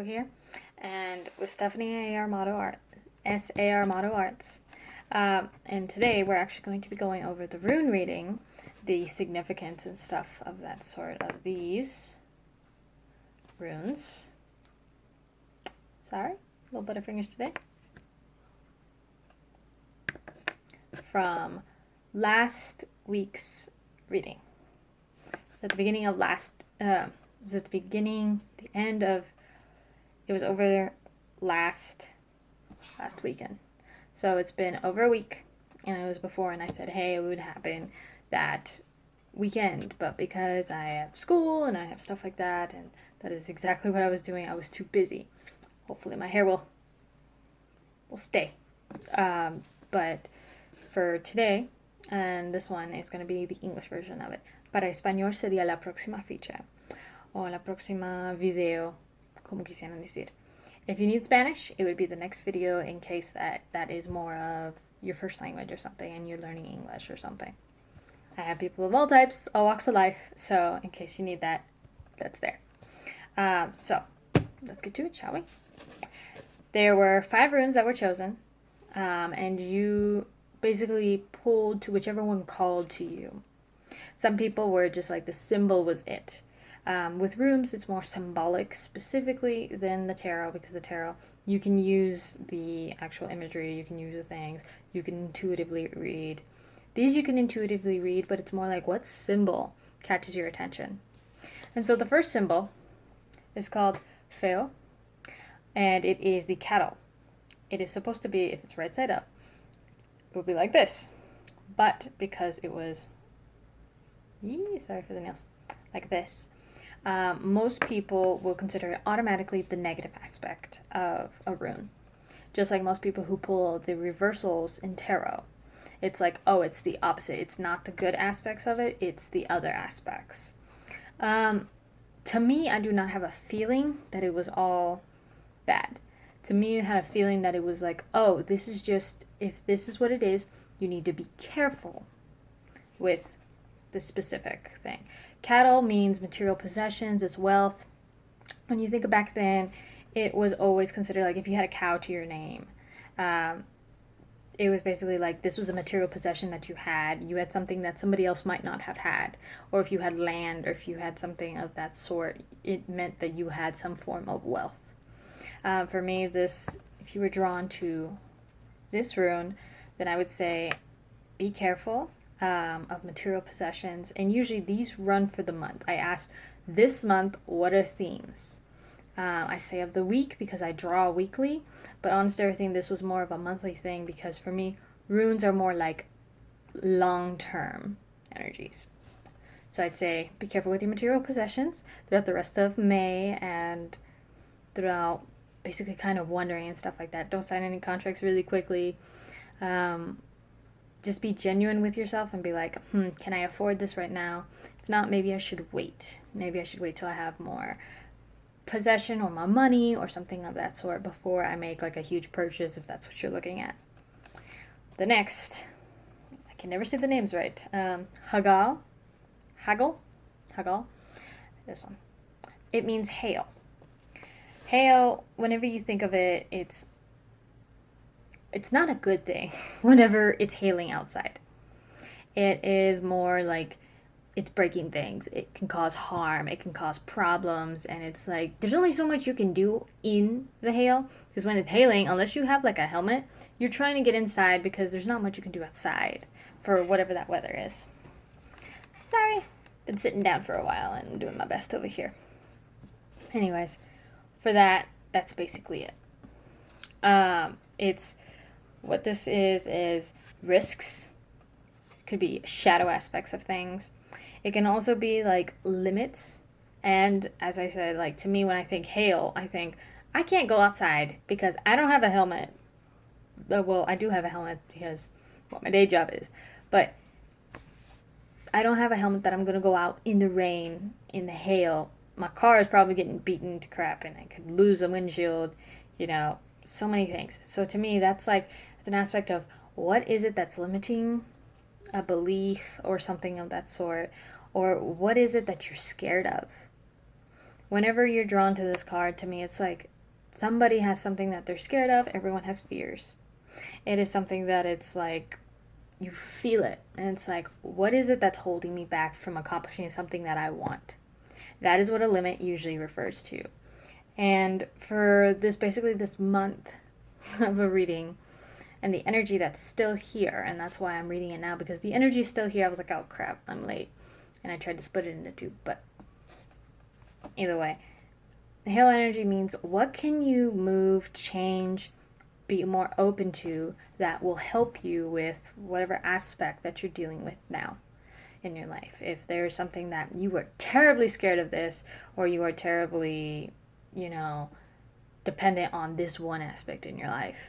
Here, and with Stephanie SAArmatoArts. And today we're actually going to be going over the rune reading, the significance and stuff of that sort of these runes. Sorry, a little butterfingers today. From last week's reading. At the beginning of it was over last weekend. So it's been over a week, and it was before, and I said, hey, it would happen that weekend, but because I have school and I have stuff like that, and that is exactly what I was doing, I was too busy. Hopefully my hair will stay. But for today, and this one is going to be the English version of it. Para español sería la próxima ficha, o la próxima video, como quisieran decir. If you need Spanish, it would be the next video in case that is more of your first language or something and you're learning English or something. I have people of all types, all walks of life, so in case you need that, that's there. So let's get to it, shall we? There were 5 runes that were chosen, and you basically pulled to whichever one called to you. Some people were just like the symbol was it. With runes, it's more symbolic specifically than the tarot, because the tarot, you can use the actual imagery, you can use the things, you can intuitively read. These you can intuitively read, but it's more like what symbol catches your attention. And so the first symbol is called Fehu, and it is the cattle. It is supposed to be, if it's right side up, it will be like this. But because it was, sorry for the nails, like this, most people will consider it automatically the negative aspect of a rune. Just like most people who pull the reversals in tarot. It's like, oh, it's the opposite. It's not the good aspects of it, it's the other aspects. To me, I do not have a feeling that it was all bad. To me, I had a feeling that it was like, oh, this is just, if this is what it is, you need to be careful with the specific thing. Cattle means material possessions, it's wealth. When you think of back then, it was always considered like if you had a cow to your name. It was basically like this was a material possession that you had. You had something that somebody else might not have had. Or if you had land, or if you had something of that sort, it meant that you had some form of wealth. For me, if you were drawn to this rune, then I would say be careful of material possessions, and usually these run for the month. I asked this month, what are themes? I say of the week because I draw weekly, but honestly, I think this was more of a monthly thing because for me, runes are more like long-term energies. So I'd say be careful with your material possessions throughout the rest of May and throughout basically kind of wondering and stuff like that. Don't sign any contracts really quickly. Just be genuine with yourself and be like, can I afford this right now? If not, maybe I should wait. Maybe I should wait till I have more possession or more money or something of that sort before I make like a huge purchase, if that's what you're looking at. The next, I can never say the names right. HAGAL, this one. It means hail. Hail, whenever you think of it, it's not a good thing whenever it's hailing outside. It is more like it's breaking things. It can cause harm. It can cause problems. And it's like, there's only so much you can do in the hail. Because when it's hailing, unless you have like a helmet, you're trying to get inside because there's not much you can do outside for whatever that weather is. Sorry. Been sitting down for a while and doing my best over here. Anyways, for that's basically it. It's... What this is risks. It could be shadow aspects of things. It can also be like limits. And as I said, like to me, when I think hail, I think I can't go outside because I don't have a helmet. Well, I do have a helmet because what my day job is. But I don't have a helmet that I'm going to go out in the rain, in the hail. My car is probably getting beaten to crap and I could lose a windshield, so many things. So to me, that's like, it's an aspect of what is it that's limiting a belief or something of that sort, or what is it that you're scared of? whenever you're drawn to this card, to me, it's like somebody has something that they're scared of. Everyone has fears. It is something that it's like you feel it. And it's like, what is it that's holding me back from accomplishing something that I want? That is what a limit usually refers to. And for this, basically this month of a reading, and the energy that's still here, and that's why I'm reading it now, because the energy is still here. I was like, oh crap, I'm late. And I tried to split it into two, but either way, the hail energy means what can you move, change, be more open to that will help you with whatever aspect that you're dealing with now in your life. If there's something that you are terribly scared of this, or you are terribly, dependent on this one aspect in your life,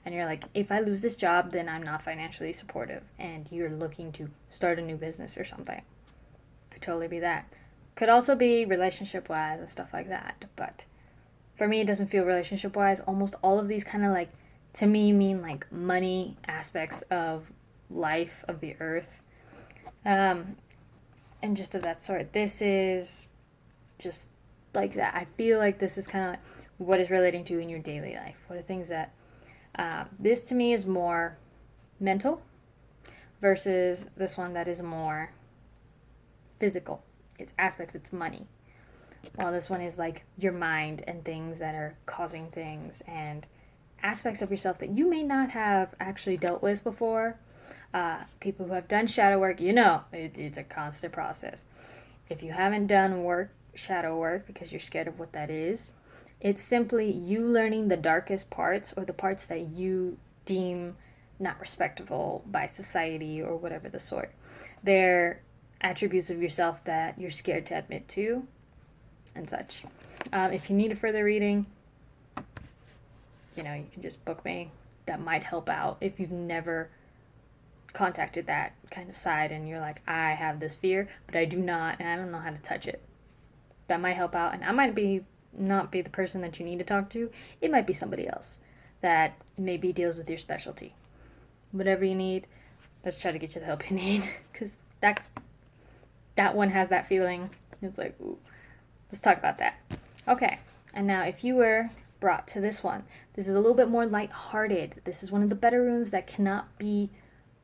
and you're like, if I lose this job, then I'm not financially supportive, and you're looking to start a new business or something. Could totally be that. Could also be relationship-wise and stuff like that. But for me, it doesn't feel relationship-wise. Almost all of these kind of like, to me, mean like money aspects of life, of the earth. And just of that sort. This is just like that. I feel like this is kind of like what is relating to in your daily life. What are things that this to me is more mental versus this one that is more physical. It's aspects, it's money. While this one is like your mind and things that are causing things and aspects of yourself that you may not have actually dealt with before. People who have done shadow work, it's a constant process. If you haven't done shadow work because you're scared of what that is, it's simply you learning the darkest parts, or the parts that you deem not respectable by society or whatever the sort. They're attributes of yourself that you're scared to admit to and such. If you need a further reading, you can just book me. That might help out if you've never contacted that kind of side and you're like, I have this fear, but I do not, and I don't know how to touch it. That might help out, and I might not be the person that you need to talk to. It might be somebody else that maybe deals with your specialty. Whatever you need, let's try to get you the help you need, because that one has that feeling. It's like, ooh, let's talk about that. Okay, and now if you were brought to this one, this is a little bit more lighthearted. This is one of the better runes that cannot be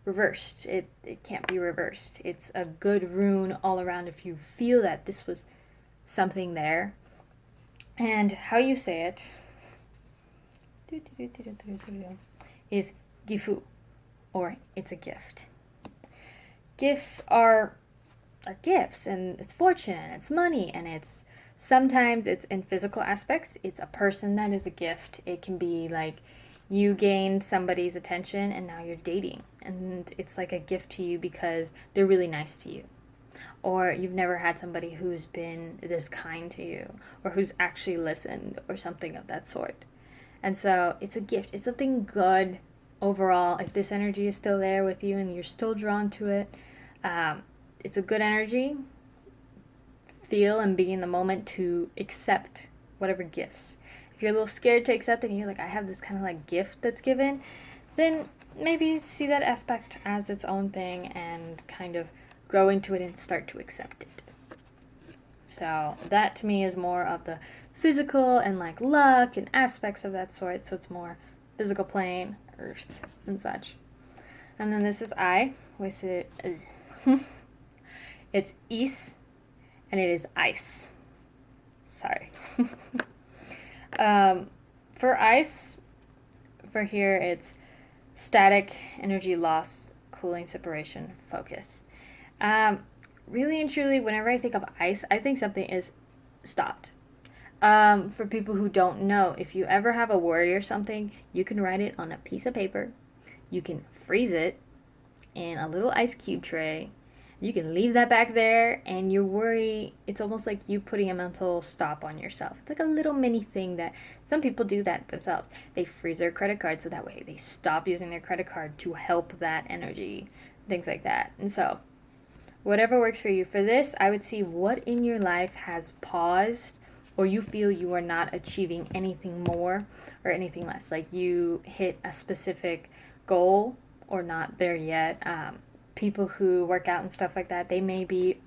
reversed. It can't be reversed. It's a good rune all around if you feel that this was something there. And how you say it is GIFU, or it's a gift. Gifts are gifts, and it's fortune, and it's money, and sometimes it's in physical aspects. It's a person that is a gift. It can be like you gained somebody's attention and now you're dating, and it's like a gift to you because they're really nice to you. Or you've never had somebody who's been this kind to you, or who's actually listened, or something of that sort. And so it's a gift. It's something good overall. If this energy is still there with you and you're still drawn to it, it's a good energy. Feel and be in the moment to accept whatever gifts. If you're a little scared to accept it and you're like, I have this kind of like gift that's given, then maybe see that aspect as its own thing and kind of grow into it and start to accept it. So that to me is more of the physical and like luck and aspects of that sort. So it's more physical plane, earth, and such. And then this is I, which is it's is, and it is ice. Sorry. For ice, for here, it's static, energy loss, cooling, separation, focus. Really and truly, whenever I think of ice, I think something is stopped. For people who don't know, if you ever have a worry or something, you can write it on a piece of paper. You can freeze it in a little ice cube tray. You can leave that back there, and your worry, it's almost like you putting a mental stop on yourself. It's like a little mini thing that some people do that themselves. They freeze their credit card so that way they stop using their credit card to help that energy, things like that. And so, whatever works for you. For this, I would see what in your life has paused, or you feel you are not achieving anything more or anything less. Like you hit a specific goal or not there yet. People who work out and stuff like that, they may be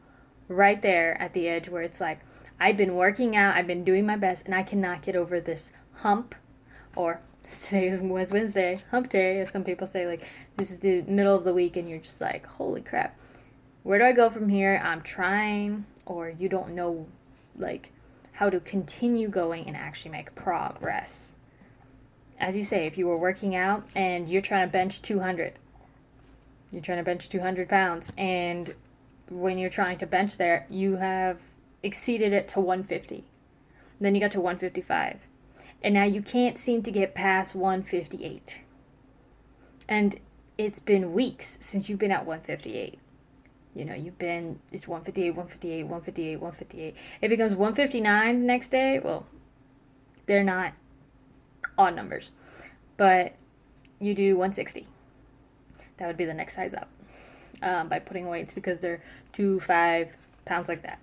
right there at the edge where it's like, I've been working out, I've been doing my best, and I cannot get over this hump, or today was Wednesday, hump day, as some people say. Like, this is the middle of the week, and you're just like, holy crap, where do I go from here? I'm trying, or you don't know, like, how to continue going and actually make progress. As you say, if you were working out and you're trying to bench 200, you're trying to bench 200 pounds, and when you're trying to bench there, you have exceeded it to 150. Then you got to 155. And now you can't seem to get past 158. And it's been weeks since you've been at 158. You know, it's 158, 158, 158, 158. It becomes 159 the next day. Well, they're not odd numbers. But you do 160. That would be the next size up by putting weights, because they're 2, 5 pounds like that.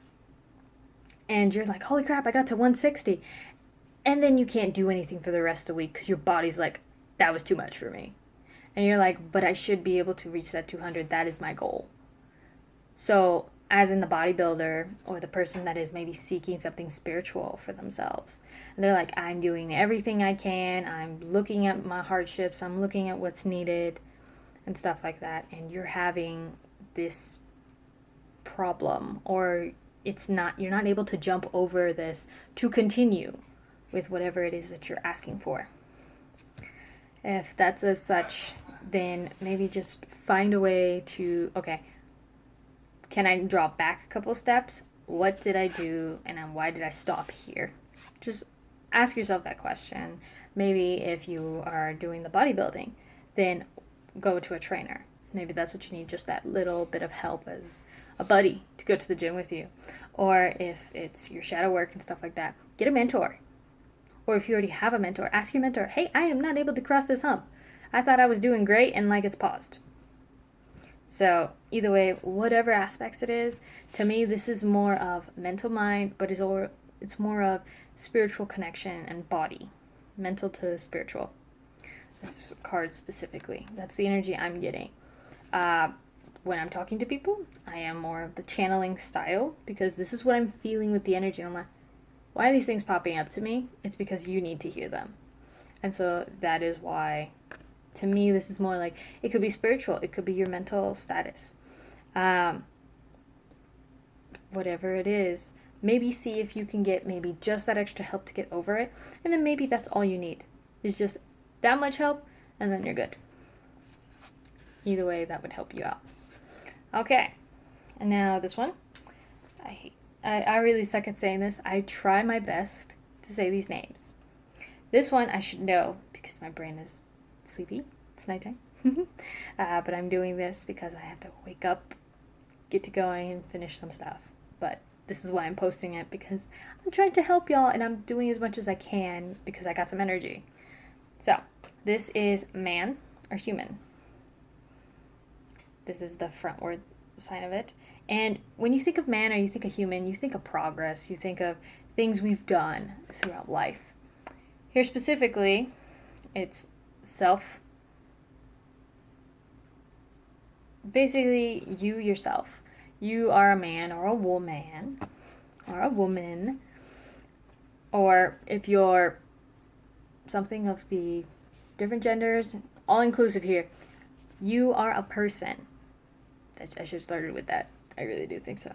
And you're like, holy crap, I got to 160. And then you can't do anything for the rest of the week because your body's like, that was too much for me. And you're like, but I should be able to reach that 200. That is my goal. So as in the bodybuilder or the person that is maybe seeking something spiritual for themselves, and they're like, I'm doing everything I can. I'm looking at my hardships. I'm looking at what's needed and stuff like that. And you're having this problem, or you're not able to jump over this to continue with whatever it is that you're asking for. If that's as such, then maybe just find a way to, okay, can I draw back a couple steps? What did I do, and then why did I stop here? Just ask yourself that question. Maybe if you are doing the bodybuilding, then go to a trainer. Maybe that's what you need, just that little bit of help as a buddy to go to the gym with you. Or if it's your shadow work and stuff like that, get a mentor. Or if you already have a mentor, ask your mentor, hey, I am not able to cross this hump. I thought I was doing great, and like it's paused. So either way, whatever aspects it is, to me, this is more of mental mind, but it's more of spiritual connection and body, mental to spiritual. This card specifically, that's the energy I'm getting. When I'm talking to people, I am more of the channeling style, because this is what I'm feeling with the energy. And I'm like, why are these things popping up to me? It's because you need to hear them. And so that is why, to me, this is more like, it could be spiritual. It could be your mental status. Whatever it is, maybe see if you can get maybe just that extra help to get over it. And then maybe that's all you need, is just that much help, and then you're good. Either way, that would help you out. Okay. And now this one. I really suck at saying this. I try my best to say these names. This one I should know because my brain is sleepy. It's nighttime. But I'm doing this because I have to wake up, get to going, and finish some stuff. But this is why I'm posting it, because I'm trying to help y'all, and I'm doing as much as I can because I got some energy. So, this is man or human. This is the frontward sign of it. And when you think of man or you think of human, you think of progress. You think of things we've done throughout life. Here specifically, it's self. Basically, you yourself. You are a man or a woman. Or a woman. Or if you're something of the different genders, all inclusive here, you are a person. I should have started with that. I really do think so.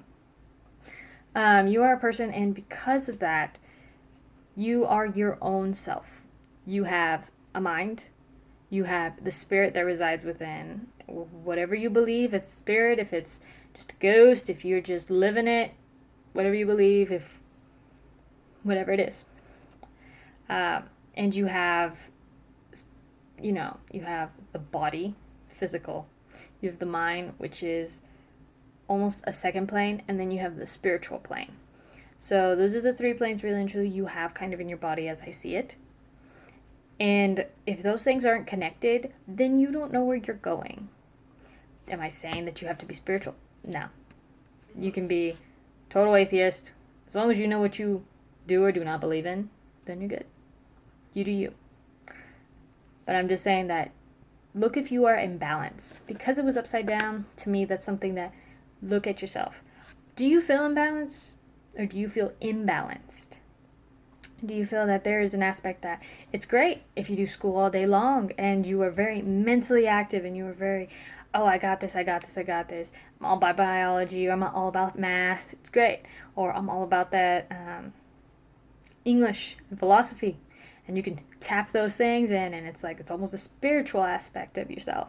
You are a person, and because of that, you are your own self. You have a mind. You have the spirit that resides within. Whatever you believe, it's spirit, if it's just a ghost, if you're just living it, whatever you believe, if whatever it is. And you have, you have the body, physical. You have the mind, which is almost a second plane, and then you have the spiritual plane. So those are the three planes really and truly you have kind of in your body as I see it. And if those things aren't connected, then you don't know where you're going. Am I saying that you have to be spiritual? No. You can be total atheist. As long as you know what you do or do not believe in, then you're good. You do you. But I'm just saying that look if you are in balance. Because it was upside down, to me, that's something that, look at yourself. Do you feel in balance? Or do you feel imbalanced? Do you feel that there is an aspect that it's great if you do school all day long and you are very mentally active and you are very, oh, I got this, I got this, I got this. I'm all about biology, or I'm all about math. It's great. Or I'm all about that English and philosophy. And you can tap those things in, and it's like it's almost a spiritual aspect of yourself.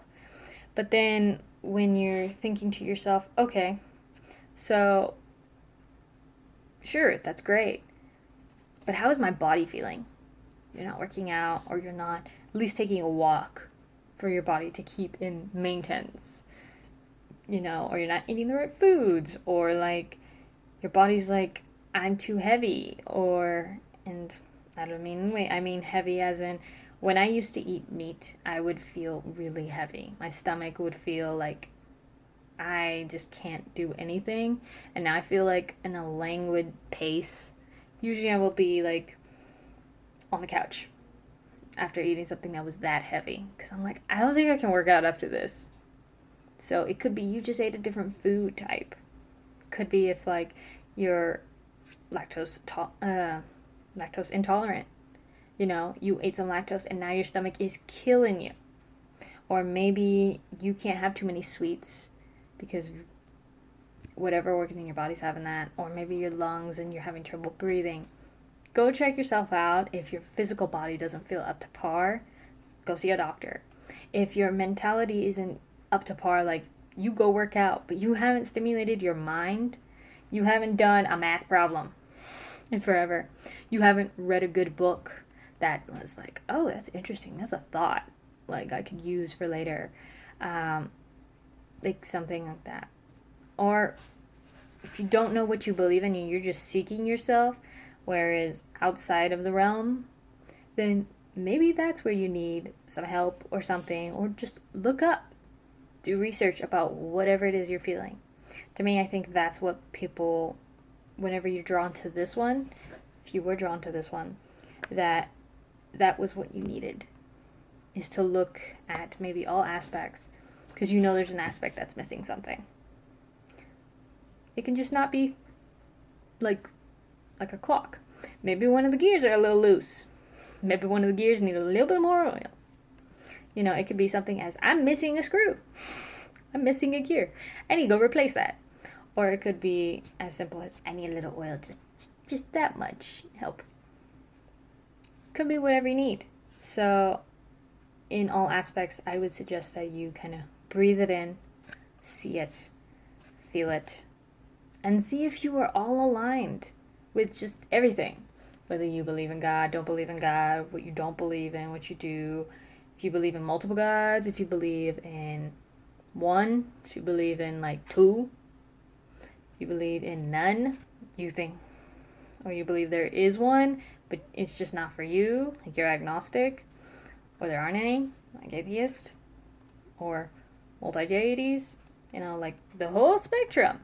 But then when you're thinking to yourself, okay, so sure, that's great. But how is my body feeling? You're not working out, or you're not at least taking a walk for your body to keep in maintenance, or you're not eating the right foods, or like your body's like, I'm too heavy, and I don't mean, I mean heavy as in when I used to eat meat, I would feel really heavy. My stomach would feel like I just can't do anything. And now I feel like in a languid pace. Usually I will be like on the couch after eating something that was that heavy. Because I'm like, I don't think I can work out after this. So it could be you just ate a different food type. Could be if like you're lactose intolerant. You ate some lactose and now your stomach is killing you. Or maybe you can't have too many sweets because whatever organ in your body's having that. Or maybe your lungs and you're having trouble breathing. Go check yourself out. If your physical body doesn't feel up to par, go see a doctor. If your mentality isn't up to par, like you go work out, but you haven't stimulated your mind, you haven't done a math problem in forever, you haven't read a good book that was like, oh, that's interesting, that's a thought like I could use for later, like something like that. Or if you don't know what you believe in and you're just seeking yourself, whereas outside of the realm, then maybe that's where you need some help or something, or just look up, do research about whatever it is you're feeling. To me, I think that's what people, whenever you're drawn to this one, if you were drawn to this one, that was what you needed, is to look at maybe all aspects, because there's an aspect that's missing something. It can just not be like a clock. Maybe one of the gears are a little loose. Maybe one of the gears need a little bit more oil. It could be something as, I'm missing a screw. I'm missing a gear. I need to go replace that. Or it could be as simple as, I need a little oil, just that much help. Could be whatever you need. So in all aspects, I would suggest that you kind of breathe it in, see it, feel it, and see if you are all aligned with just everything. Whether you believe in God, don't believe in God, what you don't believe in, what you do. If you believe in multiple gods, if you believe in one, if you believe in like two, if you believe in none, you believe there is one, but it's just not for you, like you're agnostic, or there aren't any, like atheist, or multi-deities, like the whole spectrum.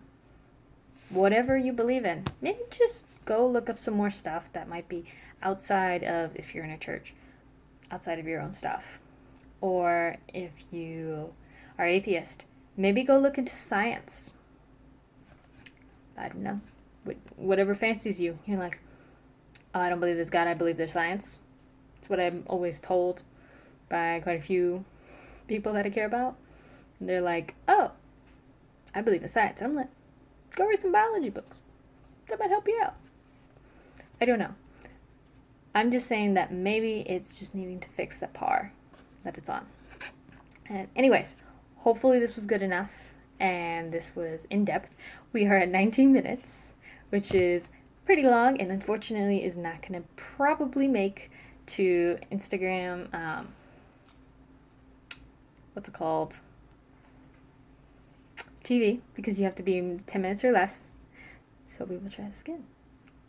Whatever you believe in, maybe just go look up some more stuff that might be outside of, if you're in a church, outside of your own stuff. Or if you are atheist, maybe go look into science. I don't know. Whatever fancies you. You're like, oh, I don't believe there's God, I believe there's science. It's what I'm always told by quite a few people that I care about. And they're like, oh, I believe in science. And I'm like, go read some biology books. That might help you out. I don't know. I'm just saying that maybe it's just needing to fix the par that it's on. And anyways, hopefully this was good enough, and this was in depth. We are at 19 minutes, which is pretty long, and unfortunately is not going to probably make to Instagram, what's it called? TV, because you have to be 10 minutes or less. So we will try this again.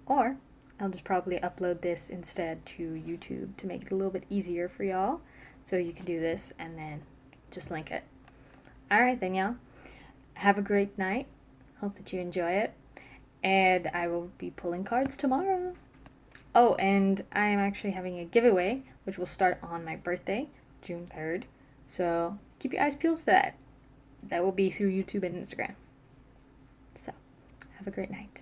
Or I'll just probably upload this instead to YouTube to make it a little bit easier for y'all. So you can do this and then just link it. Alright then, y'all. Have a great night. Hope that you enjoy it. And I will be pulling cards tomorrow. Oh, and I am actually having a giveaway, which will start on my birthday, June 3rd. So keep your eyes peeled for that. That will be through YouTube and Instagram. So, have a great night.